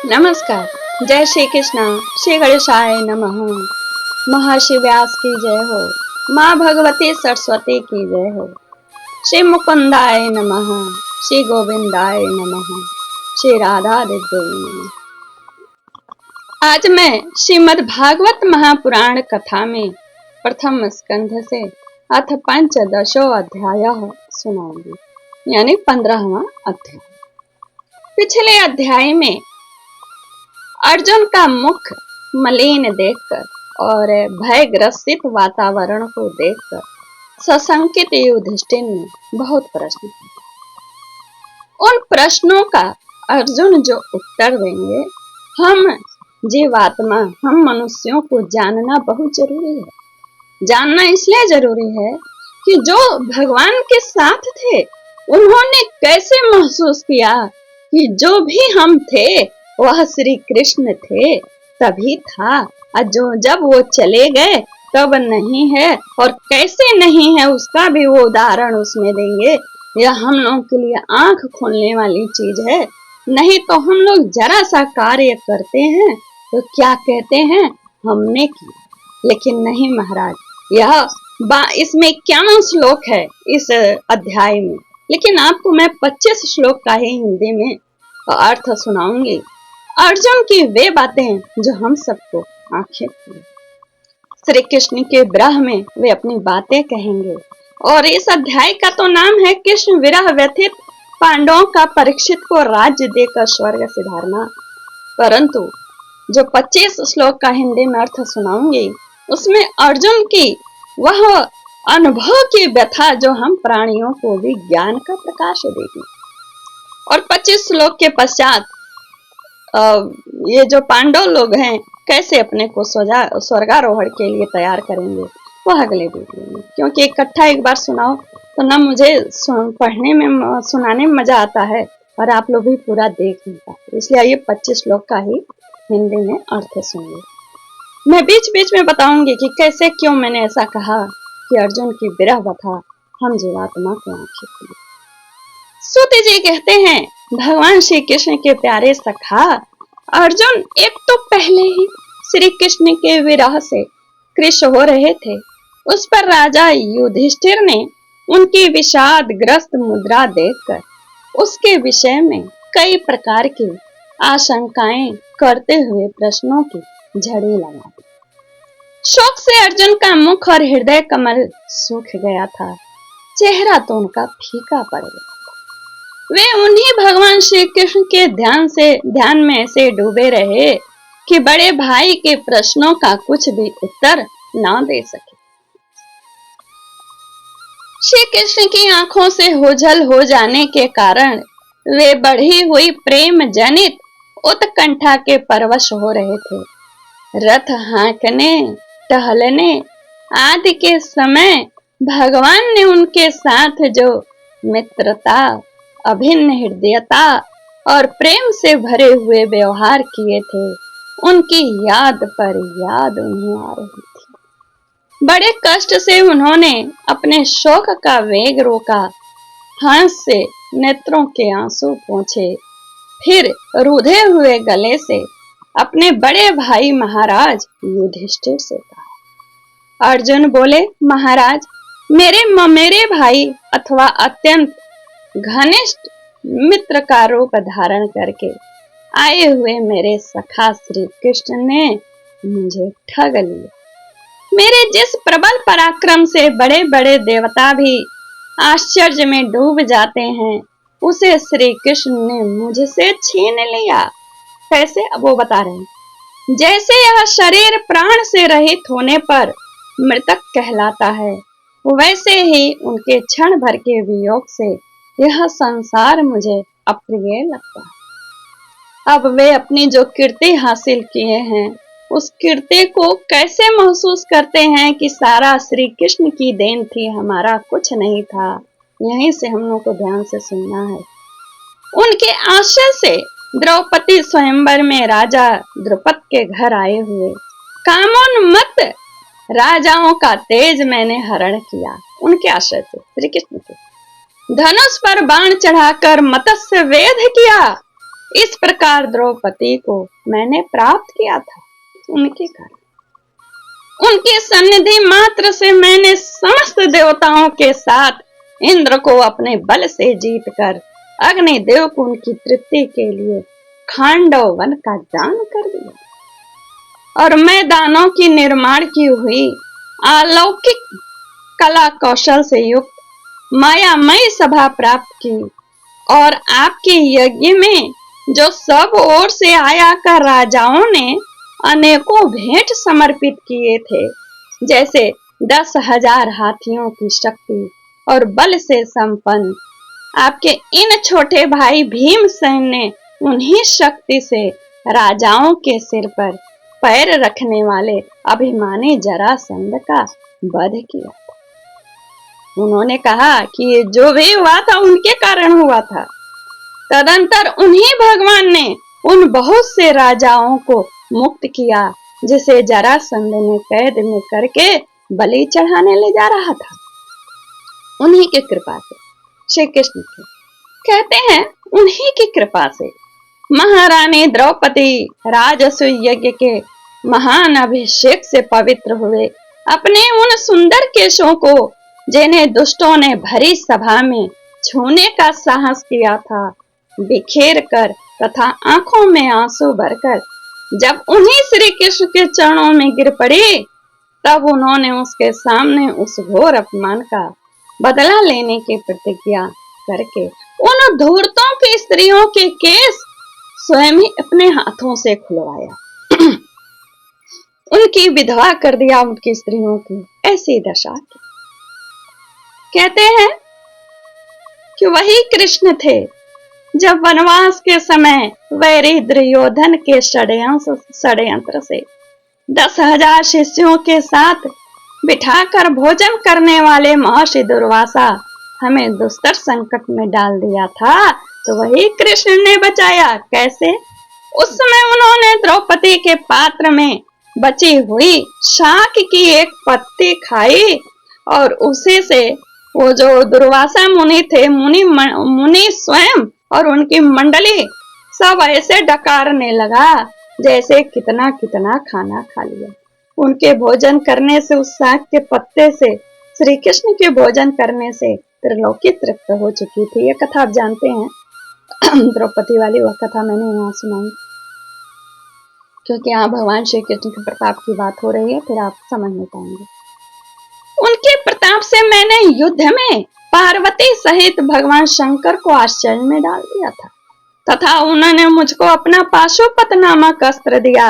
नमस्कार। जय श्री कृष्णा। श्री गणेशाय नमः। महर्षि व्यास की जय हो। माँ भगवती सरस्वती की जय हो। श्री मुकुंदाय नमः। श्री गोविंदाय नमः। श्री राधा देवी नमः। आज मैं श्रीमद् भागवत महापुराण कथा में प्रथम स्कंध से अथ पंचदशो अध्याय सुनाऊंगी, यानी 15वां अध्याय। पिछले अध्याय में अर्जुन का मुख मलिन देखकर और भयग्रसित वातावरण को देखकर सशंकित युधिष्ठिर ने बहुत प्रश्न किए। उन प्रश्नों का अर्जुन जो उत्तर देंगे, हम जीवात्मा, हम मनुष्यों को जानना बहुत जरूरी है। जानना इसलिए जरूरी है कि जो भगवान के साथ थे उन्होंने कैसे महसूस किया कि जो भी हम थे वह श्री कृष्ण थे, तभी था, और जब वो चले गए तब नहीं है, और कैसे नहीं है उसका भी वो उदाहरण उसमें देंगे। यह हम लोगों के लिए आंख खोलने वाली चीज है। नहीं तो हम लोग जरा सा कार्य करते हैं तो क्या कहते हैं, हमने किया। लेकिन नहीं महाराज, यह इसमें 51 श्लोक है इस अध्याय में, लेकिन आपको मैं 25 श्लोक का ही हिंदी में अर्थ सुनाऊंगी। अर्जुन की वे बातें जो हम सबको आंखें खोले। श्री कृष्ण के विरह में वे अपनी बातें कहेंगे। और इस अध्याय का तो नाम है कृष्ण विरह व्यथित पांडवों का परीक्षित को राज्य देकर स्वर्ग सिधारना। परंतु जो 25 श्लोक का हिंदी में अर्थ सुनाऊंगी, उसमें अर्जुन की वह अनुभव की व्यथा जो हम प्राणियों को भी ज्ञान का प्रकाश देगी। और 25 श्लोक के पश्चात ये जो पांडव लोग हैं कैसे अपने को स्वर्गारोहण के लिए तैयार करेंगे, वह अगले वीडियो में। क्योंकि इकट्ठा एक बार सुनाओ तो ना मुझे पढ़ने में सुनाने में मजा आता है और आप लोग भी पूरा देख नहीं पाते, इसलिए ये 25 श्लोक का ही हिंदी में अर्थ सुनिए। मैं बीच बीच में बताऊंगी कि कैसे क्यों मैंने ऐसा कहा कि अर्जुन की विरह व्यथा हम जीवात्मा को आंखें खोले। सूत जी कहते हैं, भगवान श्री कृष्ण के प्यारे सखा अर्जुन एक तो पहले ही श्री कृष्ण के विरह से कृष्ण हो रहे थे। उस पर राजा युधिष्ठिर ने उनकी विषाद ग्रस्त मुद्रा देखकर उसके विषय में कई प्रकार की आशंकाएं करते हुए प्रश्नों की झड़ी लगा दी। शोक से अर्जुन का मुख और हृदय कमल सूख गया था। चेहरा तो उनका फीका पड़ गया। वे उन्हीं भगवान श्री कृष्ण के ध्यान में ऐसे डूबे रहे कि बड़े भाई के प्रश्नों का कुछ भी उत्तर ना दे सके। श्री कृष्ण की आंखों से ओझल हो जाने के कारण वे बढ़ी हुई प्रेम जनित उत्कंठा के परवश हो रहे थे। रथ हाँकने, टहलने आदि के समय भगवान ने उनके साथ जो मित्रता, अभिन्न हृदयता और प्रेम से भरे हुए व्यवहार किए थे, उनकी याद पर याद उन्हें आ रही थी। बड़े कष्ट से उन्होंने अपने शोक का वेग रोका, हाथ से नेत्रों के आंसू पोंछे, फिर रूधे हुए गले से अपने बड़े भाई महाराज युधिष्ठिर से कहा। अर्जुन बोले, महाराज, मेरे भाई अथवा अत्यंत घनिष्ठ मित्र का रूप धारण करके आए हुए मेरे सखा श्री कृष्ण ने मुझे ठग लिया। मेरे जिस प्रबल पराक्रम से बड़े बड़े देवता भी आश्चर्य में डूब जाते हैं, उसे श्री कृष्ण ने मुझसे छीन लिया। कैसे, अब वो बता रहे हैं। जैसे यह शरीर प्राण से रहित होने पर मृतक कहलाता है, वैसे ही उनके क्षण भर के वियोग से यह संसार मुझे अप्रिय लगता है। अब वे अपनी जो कीर्ति हासिल किए हैं, उस कीर्ति को कैसे महसूस करते हैं कि सारा श्री कृष्ण की देन थी, हमारा कुछ नहीं था। यहीं से हम लोग को ध्यान से सुनना है। उनके आशय से द्रौपदी स्वयंवर में राजा द्रुपद के घर आए हुए कामोन्मत्त राजाओं का तेज मैंने हरण किया। उनके आशय से श्री कृष्ण के धनुष पर बाण चढ़ाकर मत्स्य वेध किया। इस प्रकार द्रौपदी को मैंने प्राप्त किया था उनके कारण। उनकी सन्निधि मात्र से मैंने समस्त देवताओं के साथ इंद्र को अपने बल से जीत कर अग्निदेव को उनकी तृप्ति के लिए खांडव वन का दान कर दिया और मैदानों की निर्माण की हुई अलौकिक कला कौशल से युक्त मायामयी सभा प्राप्त की और आपके यज्ञ में जो सब ओर से आया कर राजाओं ने अनेकों भेंट समर्पित किए थे, जैसे 10,000 हाथियों की शक्ति और बल से संपन्न आपके इन छोटे भाई भीमसेन ने उन्हीं शक्ति से राजाओं के सिर पर पैर रखने वाले अभिमानी जरासंध का वध किया। उन्होंने कहा कि ये जो भी हुआ था उनके कारण हुआ था। तदंतर उन्हीं भगवान ने उन बहुत से राजाओं को मुक्त किया जिसे जरासंध ने कैद में करके बलि चढ़ाने ले जा रहा था। उन्हीं की कृपा से श्री कृष्ण थे, कहते हैं उन्हीं की कृपा से महारानी द्रौपदी राजसूय यज्ञ के महान अभिषेक से पवित्र हुए अपने उन सुंदर केशों को जिन्हें दुष्टों ने भरी सभा में छूने का साहस किया था बिखेर कर तथा आंखों में आंसू भरकर जब उन्हीं श्री कृष्ण के चरणों में गिर पड़ी, तब उन्होंने उसके सामने उस घोर अपमान का बदला लेने की प्रतिज्ञा करके उन धूर्तों की स्त्रियों के केस स्वयं ही अपने हाथों से खुलवाया। उनकी विधवा कर दिया, उनकी स्त्रियों की ऐसी दशा की। कहते हैं कि वही कृष्ण थे जब वनवास के समय वैरी दुर्योधन के षड्यंत्र से 10,000 शिष्यों के साथ बिठाकर भोजन करने वाले महर्षि दुर्वासा हमें दुस्तर संकट में डाल दिया था, तो वही कृष्ण ने बचाया। कैसे? उस समय उन्होंने द्रौपदी के पात्र में बची हुई शाक की एक पत्ती खाई और उसी से वो जो दुर्वासा मुनि थे, मुनि स्वयं और उनकी मंडली सब ऐसे डकारने लगा जैसे कितना कितना खाना खा लिया। उनके भोजन करने से, उस शाक के पत्ते से, श्री कृष्ण के भोजन करने से त्रिलोकी तृप्त हो चुकी थी। ये कथा आप जानते हैं, द्रौपदी वाली वह कथा मैंने यहाँ सुनाई, क्योंकि यहाँ भगवान श्री कृष्ण के प्रताप की बात हो रही है, फिर आप समझ नहीं पाएंगे। उनके प्रताप से मैंने युद्ध में पार्वती सहित भगवान शंकर को आश्चर्य में डाल दिया था तथा उन्होंने मुझको अपना पाशुपत नामक अस्त्र दिया।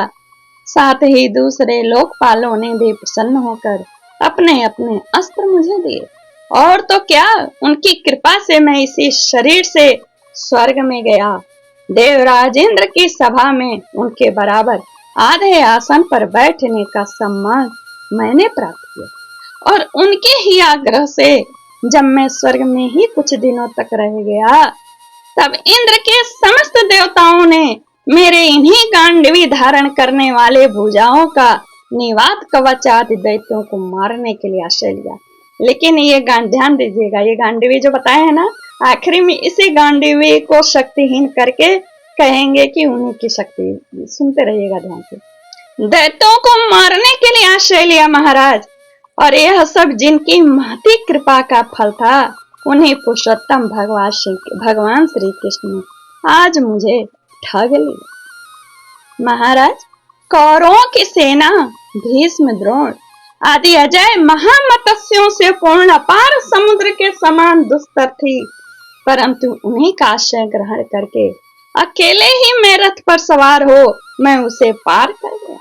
साथ ही दूसरे लोकपालों ने भी प्रसन्न होकर अपने अपने अस्त्र मुझे दिए। और तो क्या, उनकी कृपा से मैं इसी शरीर से स्वर्ग में गया। देवराज इंद्र की सभा में उनके बराबर आधे आसन पर बैठने का सम्मान मैंने प्राप्त किया और उनके ही आग्रह से जब मैं स्वर्ग में ही कुछ दिनों तक रह गया, तब इंद्र के समस्त देवताओं ने मेरे इन्हीं गांडवी धारण करने वाले भुजाओं का निवात कवच आदि दैत्यों को मारने के लिए आश्रय लिया। लेकिन ये ध्यान दीजिएगा, ये गांडवी जो बताए हैं ना, आखिरी में इसी गांडवी को शक्तिहीन करके कहेंगे कि उन्हीं की शक्ति। सुनते रहिएगा ध्यान से। दैत्यों को मारने के लिए आश्रय लिया महाराज, और यह सब जिनकी महती कृपा का फल था, उन्हीं पुरुषोत्तम भगवान श्री कृष्ण ने आज मुझे ठग लिया। महाराज, कौरवों की सेना भीष्म, द्रोण आदि अजय महामत्स्यों से पूर्ण अपार समुद्र के समान दुस्तर थी, परंतु उन्हीं का आश्रय ग्रहण करके अकेले ही मैं रथ पर सवार हो मैं उसे पार कर गया।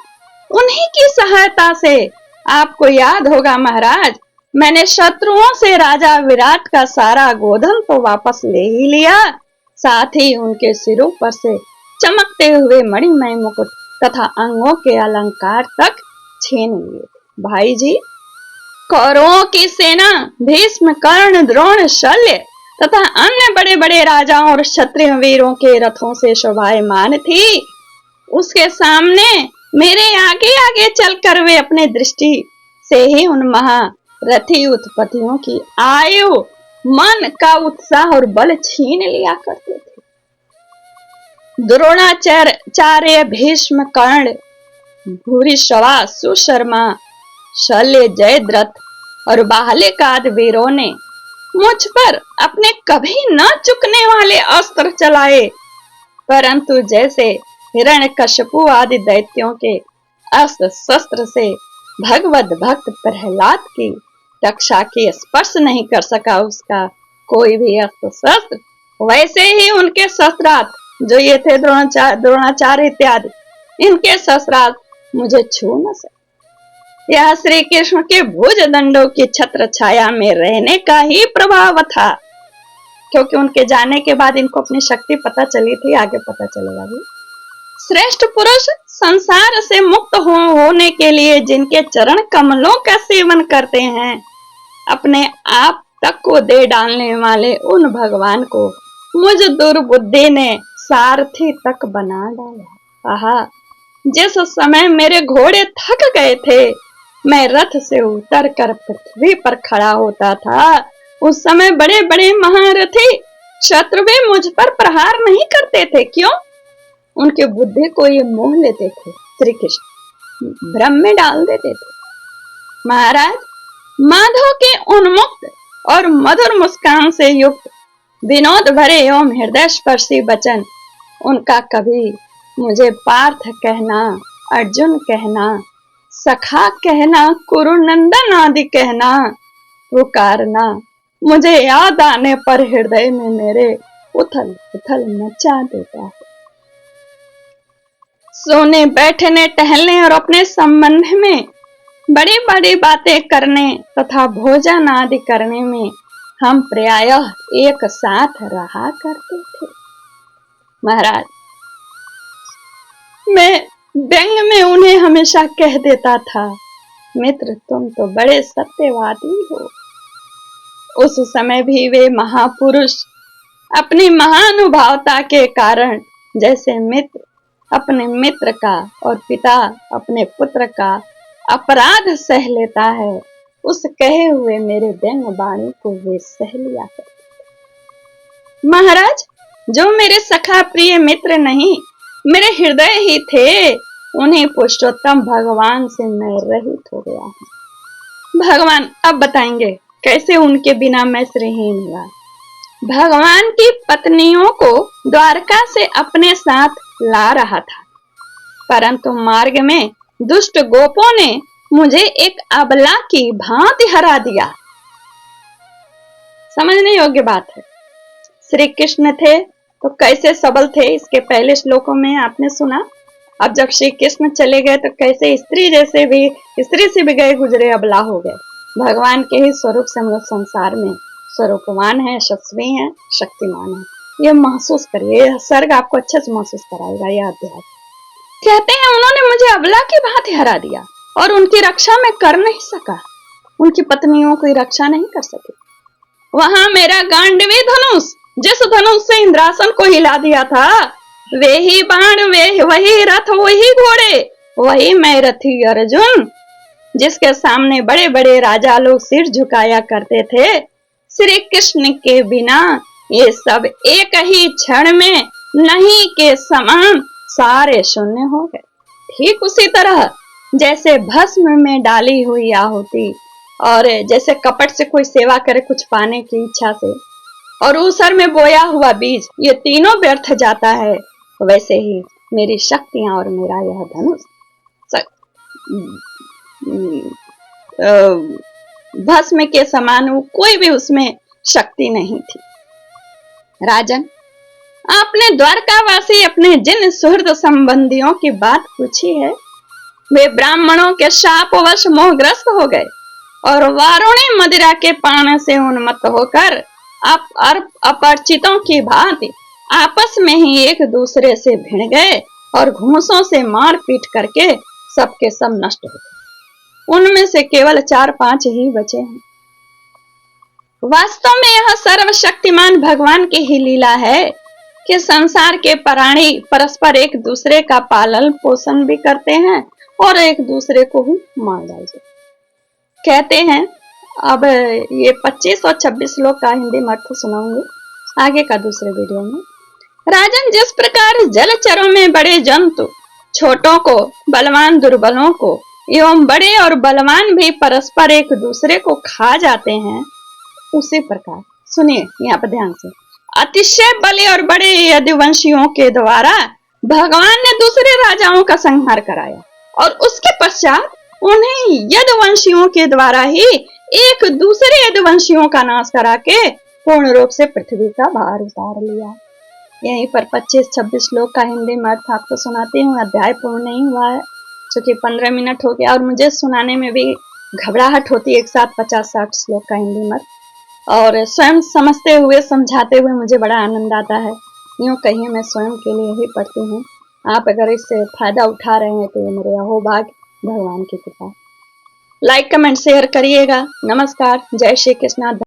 उन्हीं की सहायता से, आपको याद होगा महाराज, मैंने शत्रुओं से राजा विराट का सारा गोधन तो वापस ले ही लिया, साथ ही उनके सिरों पर से चमकते हुए मणिमय मुकुट तथा अंगों के अलंकार तक छीन लिए। भाई जी, कौरवों की सेना भीष्म, कर्ण, द्रोण, शल्य तथा अन्य बड़े बड़े राजाओं और क्षत्रिय वीरों के रथों से शोभायमान थी। उसके सामने मेरे आगे आगे चलकर वे अपने दृष्टि से ही उन महारथी उत्पत्तियों की आयु, मन का उत्साह और बल छीन लिया करते थे। द्रोणाचार्य, भीष्म, कर्ण, भूरिश्रवा, सुशर्मा, शल्य, जयद्रथ और बाहलिकादि वीरों ने मुझ पर अपने कभी न चुकने वाले अस्त्र चलाए, परंतु जैसे हिरण्यकश्यपु आदि दैत्यों के अस्त्र शस्त्र से भगवत भक्त प्रहलाद की रक्षा की स्पर्श नहीं कर सका उसका कोई भी अस्त्र शस्त्र, वैसे ही उनके शस्त्रास्त्र जो ये थे द्रोणाचार्य इत्यादि, इनके शस्त्रास्त्र मुझे छू न सके। यह श्री कृष्ण के भुज दंडों की छत्र छाया में रहने का ही प्रभाव था, क्योंकि उनके जाने के बाद इनको अपनी शक्ति पता चली थी, आगे पता चलेगा भी। श्रेष्ठ पुरुष संसार से मुक्त होने के लिए जिनके चरण कमलों का सेवन करते हैं, अपने आप तक को दे डालने वाले उन भगवान को मुझ दुर्बुद्धि ने सारथी तक बना डाला। आहा, जिस समय मेरे घोड़े थक गए थे, मैं रथ से उतर कर पृथ्वी पर खड़ा होता था, उस समय बड़े बड़े महारथी शत्रु भी मुझ पर प्रहार नहीं करते थे। क्यों? उनके बुद्धि को ये मोह लेते थे, श्री कृष्ण भ्रम में डाल देते थे। महाराज, माधव के उन्मुक्त और मधुर मुस्कान से युक्त विनोद भरे एवं हृदय स्पर्शी वचन, उनका कभी मुझे पार्थ कहना, अर्जुन कहना, सखा कहना, कुरुनंदन आदि कहना, पुकारना मुझे याद आने पर हृदय में मेरे उथल उथल मचा देता है। सोने, बैठने, टहलने और अपने संबंध में बड़ी बड़ी बातें करने तथा भोजन आदि करने में हम प्रायः एक साथ रहा करते थे। महाराज, मैं व्यंग में उन्हें हमेशा कह देता था, मित्र तुम तो बड़े सत्यवादी हो। उस समय भी वे महापुरुष अपनी महानुभावता के कारण जैसे मित्र अपने मित्र का और पिता अपने पुत्र का अपराध सह लेता है, उस कहे हुए मेरे व्यंग वाणी को वे सह लिया करते। महाराज, जो मेरे सखा प्रिय मित्र नहीं, मेरे हृदय ही थे, उन्हीं पुरुषोत्तम भगवान से मैं रहित हो गया हूँ। भगवान अब बताएंगे कैसे उनके बिना मैं श्रीहीन हुआ। भगवान की पत्नियों को द्वारका से अपने साथ ला रहा था, परंतु मार्ग में दुष्ट गोपों ने मुझे एक अबला की भांति हरा दिया। समझने योग्य बात है। श्री कृष्ण थे तो कैसे सबल थे, इसके पहले श्लोकों में आपने सुना। अब जब श्री कृष्ण चले गए तो कैसे स्त्री से भी गए गुजरे अबला हो गए। भगवान के ही स्वरूप से हम लोग संसार में स्वरूपवान है, यशस्वी है, शक्तिमान है। ये महसूस करिए, यह सर्ग आपको अच्छे से महसूस कराएगा। यह अध्याय कहते हैं उन्होंने मुझे अबला की भांति हरा दिया और उनकी रक्षा में कर नहीं सका, उनकी पत्नियों की रक्षा नहीं कर सके। वहां मेरा गांडवी धनुष, जिस धनुष से इंद्रासन को हिला दिया था, वे ही बाण, वे वही रथ, वही घोड़े, वही मैं रथी अर्जुन, जिसके सामने बड़े बड़े राजा लोग सिर झुकाया करते थे, श्री कृष्ण के बिना ये सब एक ही क्षण में नहीं के समान सारे शून्य हो गए। ठीक उसी तरह जैसे भस्म में डाली हुई आहुति और जैसे कपट से कोई सेवा करे कुछ पाने की इच्छा से, और ऊसर में बोया हुआ बीज, ये तीनों व्यर्थ जाता है, वैसे ही मेरी शक्तियां और मेरा यह धनुष भस्म के समान, कोई भी उसमें शक्ति नहीं थी। राजन, आपने द्वारकावासी अपने जिन सुहृद संबंधियों की बात पूछी है, वे ब्राह्मणों के शापवश मोहग्रस्त हो गए और वारुणी मदिरा के पान से उन्मत्त होकर अपरिचितों की भांति आपस में ही एक दूसरे से भिड़ गए और घूंसों से मार पीट करके सबके सब नष्ट हो गए। उनमें से केवल 4-5 ही बचे हैं। वास्तव में यह सर्वशक्तिमान भगवान की ही लीला है कि संसार के प्राणी परस्पर एक दूसरे का पालन पोषण भी करते हैं और एक दूसरे को ही मार डालते। कहते हैं, अब ये 25 और 26 श्लोक का हिंदी में अर्थ सुनाऊंगी आगे का दूसरे वीडियो में। राजन, जिस प्रकार जलचरों में बड़े जंतु छोटों को, बलवान दुर्बलों को एवं बड़े और बलवान भी परस्पर एक दूसरे को खा जाते हैं, उसी प्रकार सुनिए यहाँ पर ध्यान से, अतिशय बड़े और बड़े यदुवंशियों के द्वारा भगवान ने दूसरे राजाओं का संहार कराया और उसके पश्चात उन्हें यदुवंशियों के द्वारा ही एक दूसरे यदुवंशियों का नाश करा के पूर्ण रूप से पृथ्वी का भार उतार लिया। यहीं पर 25-26 श्लोक का हिंदी में अर्थ आपको सुनाती हूँ। अध्याय पूर्ण नहीं हुआ है क्योंकि 15 मिनट हो गया और मुझे सुनाने में भी घबराहट होती है एक साथ 50-60 श्लोक का हिंदी में, और स्वयं समझते हुए समझाते हुए मुझे बड़ा आनंद आता है। यूँ कहिए मैं स्वयं के लिए ही पढ़ती हूँ। आप अगर इससे फायदा उठा रहे हैं तो ये मेरे अहोभाग्य, भगवान की कृपा। लाइक कमेंट शेयर करिएगा। नमस्कार, जय श्री कृष्णा।